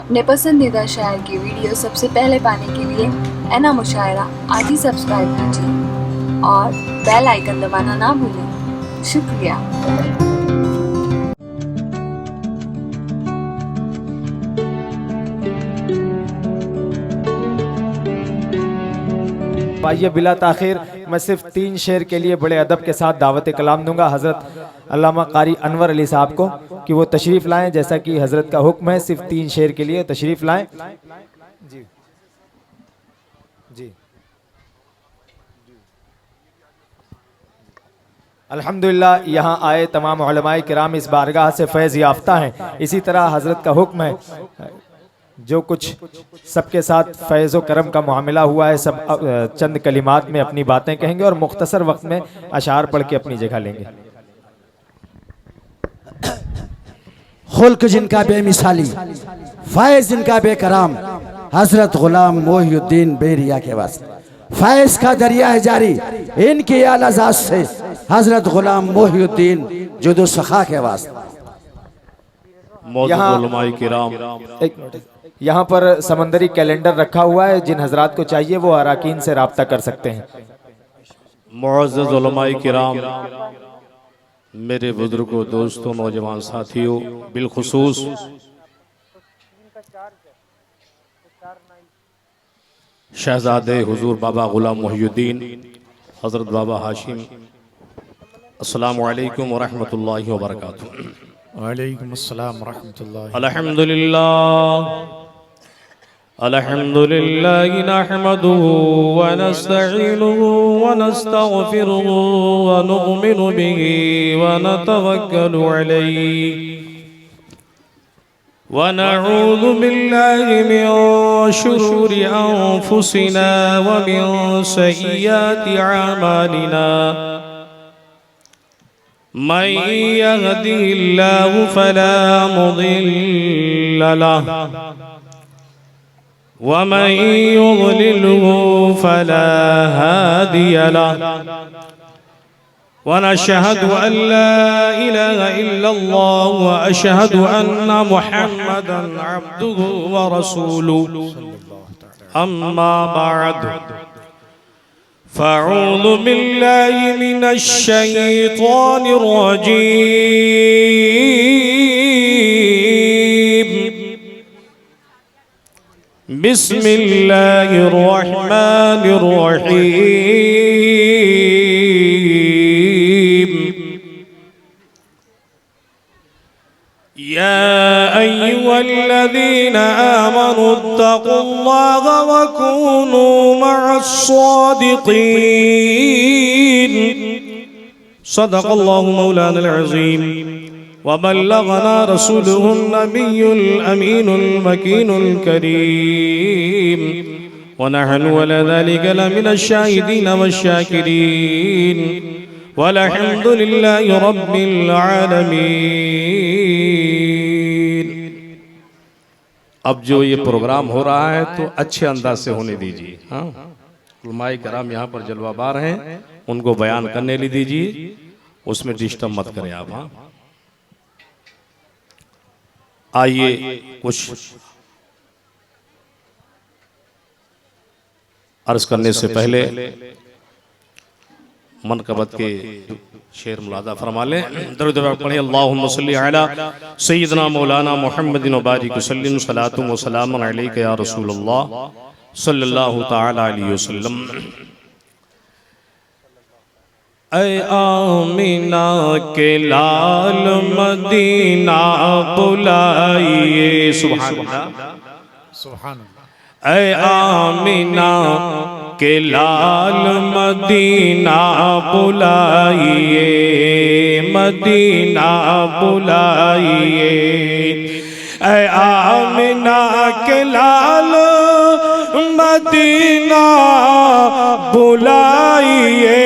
अपने पसंदीदा शायर की वीडियो सबसे पहले पाने के लिए एना मुशायरा आज ही सब्सक्राइब कीजिए और बेल आइकन दबाना ना भूलें। शुक्रिया। आइए बिला ताखिर मैं सिर्फ 3 शेर के लिए बड़े अदब के साथ दावत कलाम दूंगा हज़रत अल्लामा कारी अनवर अली साहब को कि वो तशरीफ़ लाएं, जैसा कि हज़रत का हुक्म है। सिर्फ 3 शेर के लिए तशरीफ़ लाएं। जी जी अल्हम्दुलिल्लाह यहाँ आए तमाम उलमाए किराम इस बारगाह से फैज़ याफ्ता हैं। इसी तरह हज़रत का हुक्म है जो कुछ सबके साथ फैज़ व करम का मामला हुआ है, सब चंद कलिमात में अपनी बातें कहेंगे और मुख्तसर वक्त में अशार पढ़ के अपनी जगह लेंगे। खुल्क जिनका बेमिसाली, फैज़ जिनका बेकराम, हजरत गुलाम मोहिउद्दीन बेरिया के वास्ते। फैज़ का दरिया है जारी इनकी आलाजात से, हजरत गुलाम मोहिउद्दीन जुदो सखा के वास्ते। यहाँ पर समंदरी कैलेंडर रखा हुआ है, जिन हजरात को चाहिए वो अराकीन से राब्ता कर सकते हैं। मुअज़्ज़ज़ उलमाए किराम, मेरे बुजुर्गों, दोस्तों, नौजवान साथियों, बिलखुसूस शहजादे हुजूर बाबा गुलाम मोहिउद्दीन हज़रत बाबा हाशिम, अस्सलामु अलैकुम व रहमतुल्लाहि व बरकातुहू। वालेकुम अस्सलाम व रहमतुल्लाहि। अल्हम्दुलिल्लाह नहमदुहु व नस्तईनुहु व नस्तगफिरुहु व नु'मिनु बिही व नतवक्कलु अलैहि व नऊज़ु बिल्लाहि मिन शुरूरि अनफुसिना व मिन सय्यिआति अमालिना। मन यहदिहिल्लाहु फला मुदिल्ल लहु व मन युद्लिल्हु फला हादिय लहु व नशहदु अन ला इलाहा इल्लल्लाह व अशहदु अन्न मुहम्मदन अब्दुहु व रसूलुहु। अम्मा बअद फ़अऊज़ु बिल्लाहि मिनश शैतानिर रजीम। बिस्मिल्लाहिर रहमानिर रहीम। या अय्युहल्लज़ीना आमनुत्तक़ुल्लाह व कूनू मअस्सादिक़ीन। सदक़ल्लाहु मौलानाल अज़ीम व बल्लगना रसूलुहुन नबियुल अमीनुल मकीनुल करीम व नहनु अला ज़ालिका लमिनश शाहिदीन वश्शाकिरीन वल्हम्दुलिल्लाहि रब्बिल आलमीन। अब जो ये प्रोग्राम हो रहा है तो अच्छे अंदाज से होने दीजिए। हाँ, उलमाए कराम यहाँ पर जलवाबार हैं, उनको बयान करने ले दीजिए, उसमें डिस्टर्ब मत करें आप। हाँ, आइए कुछ अर्ज करने से पहले मनकबत के शेर मुलादा फरमा लें। दरूद पढ़े। अल्लाहुम्मा सल्ली अला सय्यिदना मौलाना मुहम्मदिन व बारिक वसल्लिम सलातुम व सलामुन अलैका या रसूलल्लाह सल्लल्लाहु तआला अलैहि वसल्लम। ऐ आमीना के लाल मदीना बुलाइए। सुभान अल्लाह, सुभान अल्लाह। ऐ आमीना के लाल मदीना बुलाइए, मदीना बुलाइए। ऐ आमीना के लाल मदीना बुलाइए,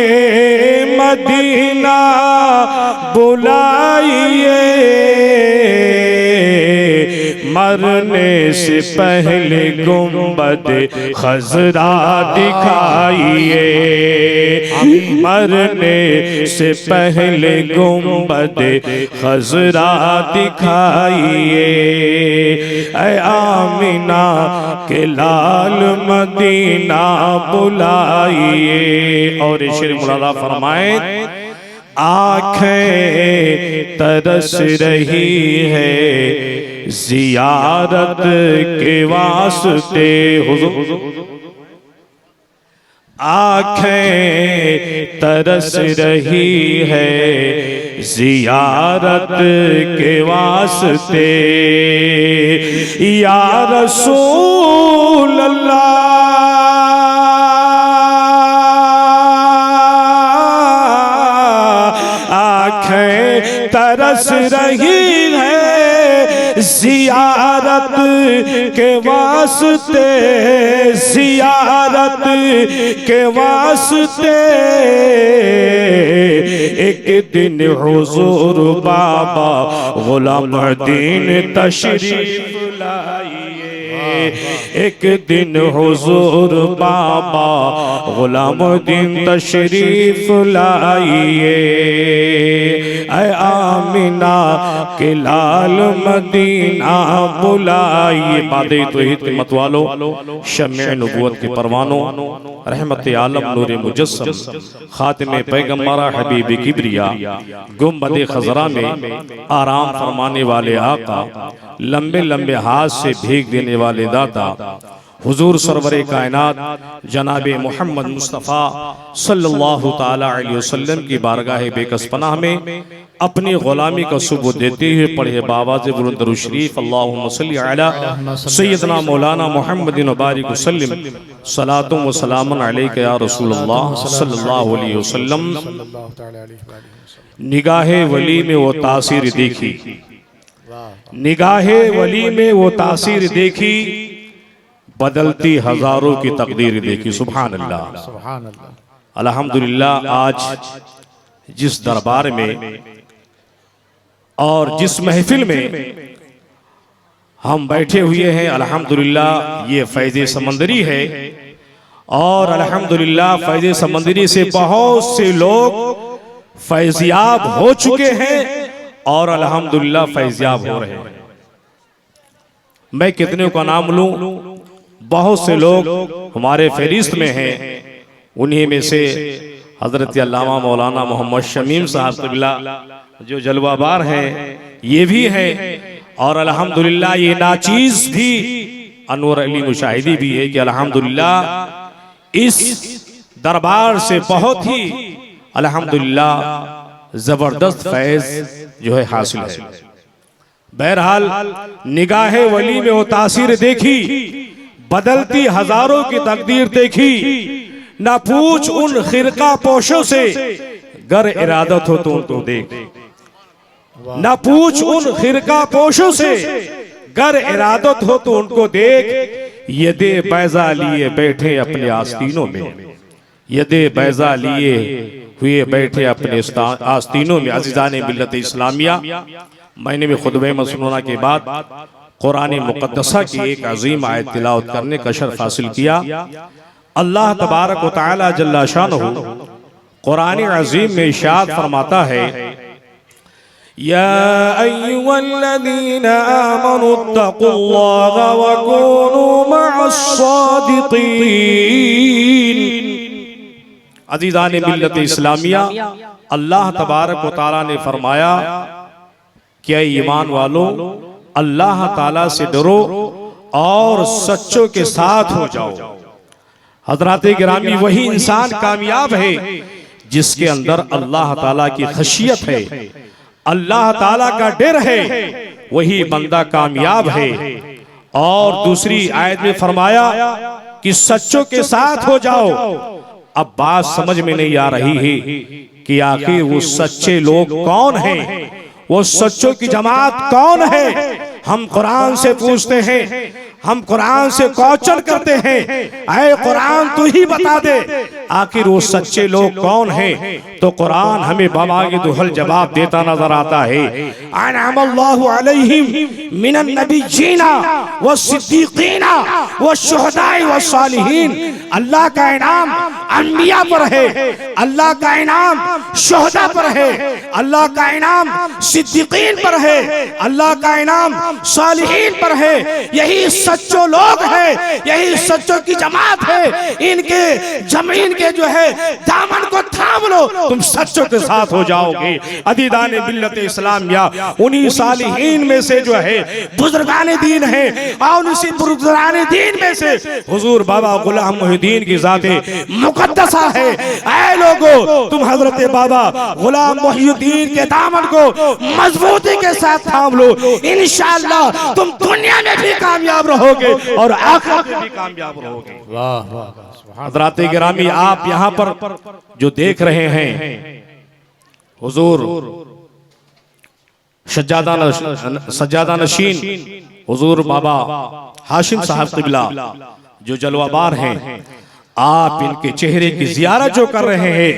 मदीना बुलाइए। मरने से पहले गुंबद खजरा दिखाइए, मरने से पहले गुंबद खजरा दिखाइए, ऐ आमिना के लाल मदीना बुलाइए। और शेर मुरादा फरमाए, आँखें तरस रही है जियारत के वास्ते, आँखें तरस रही है जियारत के वास्ते, या रसूल अल्लाह तरस रही है जियारत के वास्ते, जियारत के वास्ते। एक दिन हुजूर बाबा गुलामुद्दीन तशरीफ लाइए, एक दिन हुजूर बाबा गुलामुद्दीन तशरीफ लाइए, ऐ आमिना के लाल मदीना बुलाइए। बादे तौहीद के मतवालो, शम्ए नबूवत के परवानों, रहमत आलम नूर मुजस्सम, खातिमे पैगम्बरा हबीब किबरिया, गुंबद खजरा में आराम फरमाने वाले आका, लंबे लंबे हाथ से भीग देने वाले दाता, हुजूर सरवरे कायनात जनाबे मोहम्मद मुस्तफ़ा सल्लल्लाहु ताला अलैहि वसल्लम की बारगाह बेकस पनाह में अपनी गुलामी का सुबूत देते हुए पढ़े बावाज़ बुलंद दरूद शरीफ, अल्लाहुम्मा सल्ली अला सय्यदना मौलाना मुहम्मदिन बारिक वसल्लम, सलातुम व सलामुन अलैका या रसूलल्लाह सल्लल्लाहु अलैहि वसल्लम। निगाहे वली में वो तासीर देखी, निगाहे वली में वो तासीर देखी, बदलती हजारों की तकदीर देखी। सुभान अल्लाह, सुभान अल्लाह। अल्हम्दुलिल्लाह, आज जिस दरबार में और जिस महफिल में हम बैठे हुए हैं, अल्हम्दुलिल्लाह ये फैज़े समंदरी है, और अल्हम्दुलिल्लाह फैज़े समंदरी से बहुत से लोग फैज़याब हो चुके हैं और अल्हम्दुलिल्लाह फैज़याब हो रहे हैं। मैं कितने का नाम लूं, बहुत से लोग हमारे फहरिस्त में हैं, उन्हीं में से हजरत अल्लामा मौलाना मोहम्मद शमीम साहब क़िबला जो जलवाबार हैं ये भी हैं, और अल्हम्दुलिल्लाह ये नाचीज भी अनवर अली मुशाहिदी भी है कि अल्हम्दुलिल्लाह इस दरबार से बहुत ही अल्हम्दुलिल्लाह जबरदस्त फैज जो है हासिल है। बहरहाल निगाहे वली में वो तासीर देखी, बदलती हजारों की तकदीर देखी, ना पूछ उन खिरका पोशों से गर इरादत हो तो उनको देख, ना पूछ उन खिरका पोशों से गर इरादत हो तो उनको देख, यदे बैजा लिए बैठे अपने आस्तीनों में, यदे बैजा लिए हुए बैठे अपने आस्तीनों में। अज़ीज़ान मिल्लत इस्लामिया, मैंने भी खुतबे मसनूना के बाद कुरान मुक़द्दसा की एक अजीम आयत तिलावत करने का शर्फ हासिल किया। अल्लाह तबारक व तआला जल्ला शानुहु कुरान अजीम में इरशाद फरमाता है, या अय्युहल्लज़ीना आमनुत्तक़ुल्लाह व कूनू मअस्सादिक़ीन। अज़ीज़ान मिल्लत इस्लामिया, अल्लाह तबारक व तआला ने फरमाया, क्या ईमान वालों, अल्लाह ताला से डरो और सच्चों के साथ हो जाओ। हज़रात गिरामी, वही इंसान कामयाब है जिसके अंदर अल्लाह ताला की खशियत है, अल्लाह ताला का डर है, वही बंदा कामयाब है। और दूसरी आयत में फरमाया कि सच्चों के साथ हो जाओ। अब बात समझ में नहीं आ रही है कि आखिर वो सच्चे लोग कौन हैं, वो सच्चों की जमात कौन है। हम कुरान से पूछते हैं, हम कुरान से क्वेश्चन करते हैं, ऐ कुरान तू ही बता दे आखिर वो सच्चे लोग कौन हैं? तो कुरान हमें बाबा की दुहल जवाब देता नजर आता है। अनअमल्लाहु अलैहिम मिनन नबिय्यीना व सिद्दीकीना व शुहदाए व सालिहीन। अल्लाह का इनाम अंबिया पर है, अल्लाह का इनाम शुहदा पर है, अल्लाह का इनाम सिद्दीकीन पर है, अल्लाह का इनाम सालिहीन पर है। यही सच्चो लोग हैं, यही सच्चों की जमात है। इनके जमीन के जो है दामन को थाम लो, तुम सच्चों के साथ हो जाओगे। अदीदान मिल्लत इस्लामिया उन्हीं सालिहीन में से जो है बुजुर्गान दीन है, और उसी बुजुर्गान दीन में से हुजूर बाबा गुलाम मोहिउद्दीन की जाते मुकद्दसा है। ऐ लोगो, तुम हजरत बाबा गुलाम मोहिउद्दीन के दामन को मजबूती के साथ थाम लो, इंशाअल्लाह तुम दुनिया में भी कामयाब रहोगे और आखिरत में भी कामयाब रहोगे। वाह वाह। हजरात गिरामी, आप यहाँ पर जो देख रहे हैं हुजूर सज्जादा नशीन हुजूर बाबा हाशिम साहब क़िबला जो जलवाबार हैं, आप इनके चेहरे की जियारत जो कर रहे हैं,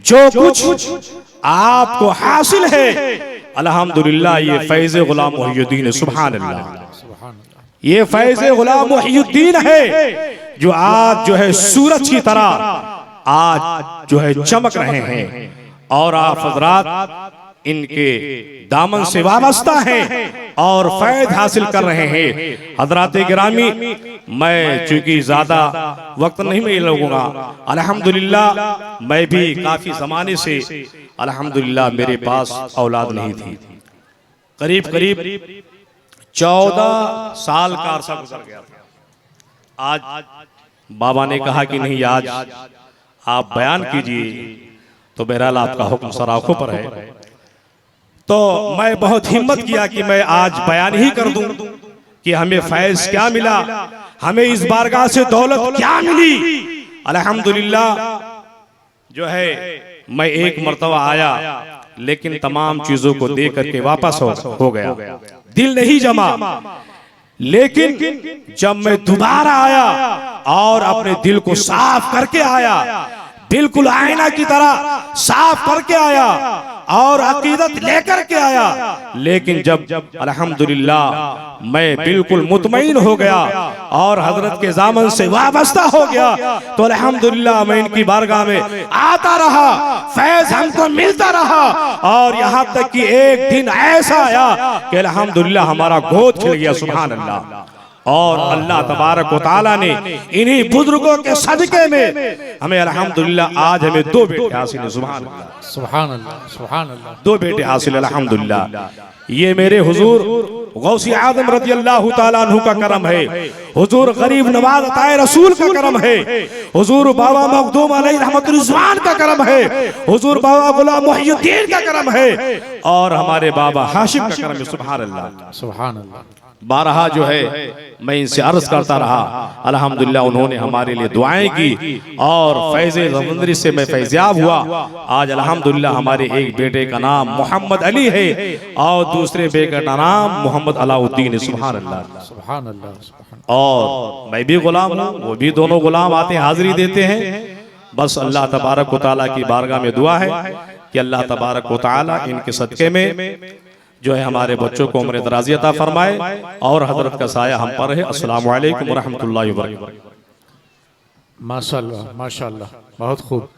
जो कुछ आपको हासिल है अल्हम्दुलिल्लाह, ये फैज़ गुलाम मोहिउद्दीन है। सुभान अल्लाह, ये फैज़ गुलाम मोहिउद्दीन है जो आज जो है सूरज की तरह आज जो है चमक रहे हैं, और आप हजरात इनके दामन से वाबस्ता हैं और फैज़ हासिल कर रहे हैं। हजरात गिरामी, मैं चूंकि ज्यादा वक्त नहीं मिलूंगा, अल्हम्दुलिल्लाह मैं भी काफी जमाने से अल्हम्दुलिल्लाह मेरे पास औलाद नहीं थी। करीब करीब 14 साल का अरसा गुजर गया था। आज बाबा ने कहा कि नहीं, आज आप बयान कीजिए, तो बहरहाल आपका हुक्म सराखों पर है। तो मैं बहुत हिम्मत किया कि मैं आज बयान ही कर दूं कि हमें फैज़ क्या मिला, हमें इस बारगाह से दौलत क्या मिली। अल्हम्दुलिल्लाह जो है मैं एक मर्तबा आया, लेकिन तमाम चीजों को देख करके वापस हो गया, दिल नहीं जमा। लेकिन जब मैं दोबारा आया और अपने दिल को साफ करके आया, बिल्कुल आईना की तरह साफ करके आया और अकीदत लेकर के आया, लेकिन जब अल्हम्दुलिल्लाह मैं बिल्कुल मुतमईन हो गया और हजरत के दामन से वाबस्ता हो गया, तो अल्हम्दुलिल्लाह मैं इनकी बारगाह में आता रहा, फैज़ हमको मिलता रहा, और यहाँ तक कि एक दिन ऐसा आया कि अल्हम्दुलिल्लाह हमारा गोद खिल गया। सुभान अल्लाह। और अल्लाह तबारक व तआला ने इन्हीं बुजुर्गों के सदके में हमें अल्हम्दुलिल्लाह आज हमें 2 बेटे हासिल हैं। सुभान अल्लाह, सुभान अल्लाह, सुभान अल्लाह। 2 बेटे हासिल अल्हम्दुलिल्लाह। ये मेरे हुजूर गौसी आज़म रज़ियल्लाहु ताला अन्हु का करम है, हुजूर गरीब नवाज अताए रसूल का करम है, हुजूर बाबा मखदूम अलैहि रहमतुल रिज़वान का करम है, हुजूर बाबा गुलाम मोहिउद्दीन का करम है, और हमारे बाबा हाशिम का करम है। सुभान अल्लाह, सुभान अल्लाह। बारहा जो है मैं इनसे अर्ज करता रहा, अल्हम्दुलिल्लाह उन्होंने हमारे लिए दुआएं की और फैज़ ज़मंदरी से मैं फैज़याब हुआ। आज अल्हम्दुलिल्लाह हमारे एक बेटे का नाम मोहम्मद अली है और दूसरे बेटे का नाम मोहम्मद अलाउद्दीन है। सुभान अल्लाह, सुभान अल्लाह, सुभान। और मैं भी गुलाम हूँ, वो भी, दोनों गुलाम आते हैं, हाजिरी देते हैं। बस अल्लाह तबारक व तआला की बारगाह में दुआ है कि अल्लाह तबारक व तआला इनके सदके में जो है हमारे बच्चों को उम्र दराज़ी अता फरमाए और हजरत का साया हम पर है। अस्सलामु अलैकुम व रहमतुल्लाहि व बरकातहू। माशाअल्लाह, माशाअल्लाह, बहुत खूब।